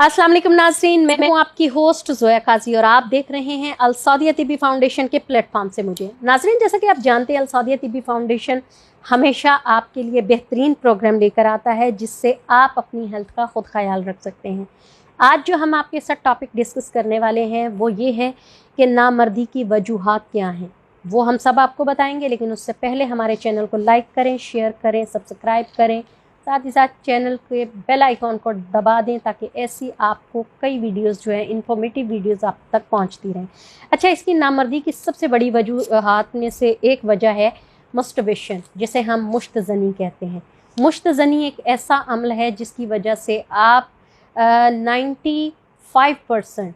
अस्सलाम वालेकुम नाज़रीन, मैं हूँ आपकी होस्ट ज़ोया काजी और आप देख रहे हैं अल सौदिया तिब्बी फाउंडेशन के प्लेटफॉर्म से मुझे। नाज़रीन, जैसा कि आप जानते हैं, अल सौदिया तिब्बी फाउंडेशन हमेशा आपके लिए बेहतरीन प्रोग्राम लेकर आता है जिससे आप अपनी हेल्थ का खुद ख्याल रख सकते हैं। आज जो हम आपके साथ टॉपिक डिस्कस करने वाले हैं वो ये है कि नामर्दी की वजूहात क्या हैं। वो हम सब आपको बताएंगे, लेकिन उससे पहले हमारे चैनल को लाइक करें, शेयर करें, सब्सक्राइब करें, साथ ही साथ चैनल के बेल आइकॉन को दबा दें ताकि ऐसी आपको कई वीडियोस जो है इन्फॉर्मेटिव वीडियोस आप तक पहुंचती रहें। अच्छा, इसकी नामर्दी की सबसे बड़ी वजूहात में से एक वजह है मस्टरबेशन, जिसे हम मुश्तज़नी कहते हैं। मुश्तज़नी एक ऐसा अमल है जिसकी वजह से आप 95%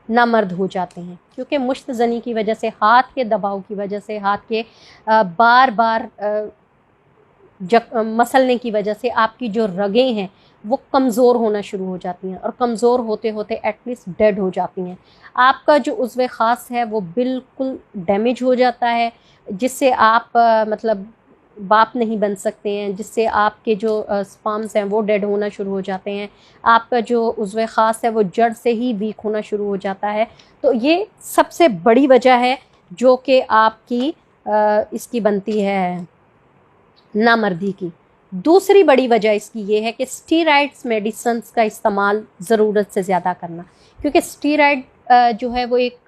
नामर्द हो जाते हैं, क्योंकि मुश्तज़नी की वजह से, हाथ के दबाव की वजह से, हाथ के बार बार मसलने की वजह से आपकी जो रगें हैं वो कमज़ोर होना शुरू हो जाती हैं और कमज़ोर होते होते एटलीस्ट डेड हो जाती हैं। आपका जो उज़्व ख़ास है वो बिल्कुल डैमेज हो जाता है, जिससे आप मतलब बाप नहीं बन सकते हैं, जिससे आपके जो स्पर्म्स हैं वो डेड होना शुरू हो जाते हैं। आपका जो उज़्व ख़ास है वो जड़ से ही वीक होना शुरू हो जाता है। तो ये सबसे बड़ी वजह है जो कि आपकी इसकी बनती है नामर्दी की। दूसरी बड़ी वजह इसकी ये है कि स्टीरॉइड्स मेडिसिन्स का इस्तेमाल ज़रूरत से ज़्यादा करना, क्योंकि स्टीरॉइड जो है वो एक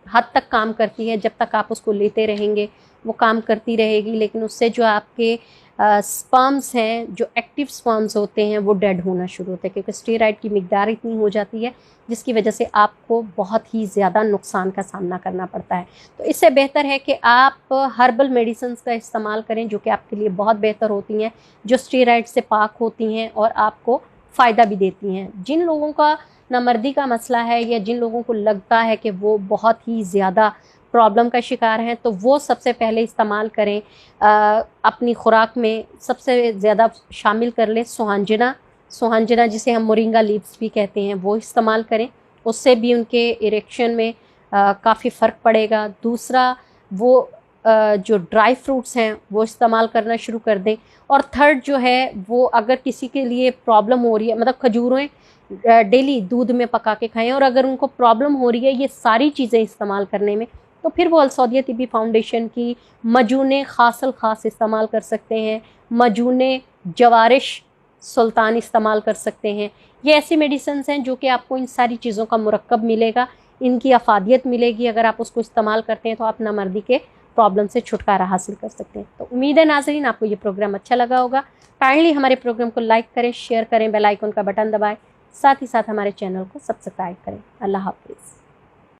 हद तक काम करती है। जब तक आप उसको लेते रहेंगे वो काम करती रहेगी, लेकिन उससे जो आपके स्पर्म्स हैं, जो एक्टिव स्पर्म्स होते हैं, वो डेड होना शुरू होते हैं, क्योंकि स्टीरॉइड की मिकदार इतनी हो जाती है जिसकी वजह से आपको बहुत ही ज़्यादा नुकसान का सामना करना पड़ता है। तो इससे बेहतर है कि आप हर्बल मेडिसिन्स का इस्तेमाल करें, जो कि आपके लिए बहुत बेहतर होती हैं, जो स्टीरॉइड से पाक होती हैं और आपको फ़ायदा भी देती हैं। जिन लोगों का नामर्दी का मसला है या जिन लोगों को लगता है कि वो बहुत ही ज़्यादा प्रॉब्लम का शिकार हैं, तो वो सबसे पहले इस्तेमाल करें, अपनी खुराक में सबसे ज़्यादा शामिल कर लें सुहांजना जिसे हम मोरिंगा लीव्स भी कहते हैं, वो इस्तेमाल करें। उससे भी उनके इरेक्शन में काफ़ी फ़र्क पड़ेगा। दूसरा, वो जो ड्राई फ्रूट्स हैं वो इस्तेमाल करना शुरू कर दें। और थर्ड जो है, वो अगर किसी के लिए प्रॉब्लम हो रही है, मतलब खजूरें डेली दूध में पका के खाएं, और अगर उनको प्रॉब्लम हो रही है ये सारी चीज़ें इस्तेमाल करने में, तो फिर वो अल सौदिया तिब्बी फाउंडेशन की मजूने खासल ख़ास इस्तेमाल कर सकते हैं, मजूने जवारिश सुल्तान इस्तेमाल कर सकते हैं। ये ऐसी मेडिसिन्स हैं जो कि आपको इन सारी चीज़ों का मुरक्कब मिलेगा, इनकी अफादियत मिलेगी। अगर आप उसको इस्तेमाल करते हैं तो आप नामर्दी के प्रॉब्लम से छुटकारा हासिल कर सकते हैं। तो उम्मीद है नाज़रीन आपको ये प्रोग्राम अच्छा लगा होगा। काइंडली हमारे प्रोग्राम को लाइक करें, शेयर करें, बेल आइकन का बटन दबाएं, साथ ही साथ हमारे चैनल को सब्सक्राइब करें। अल्लाह हाफिज़।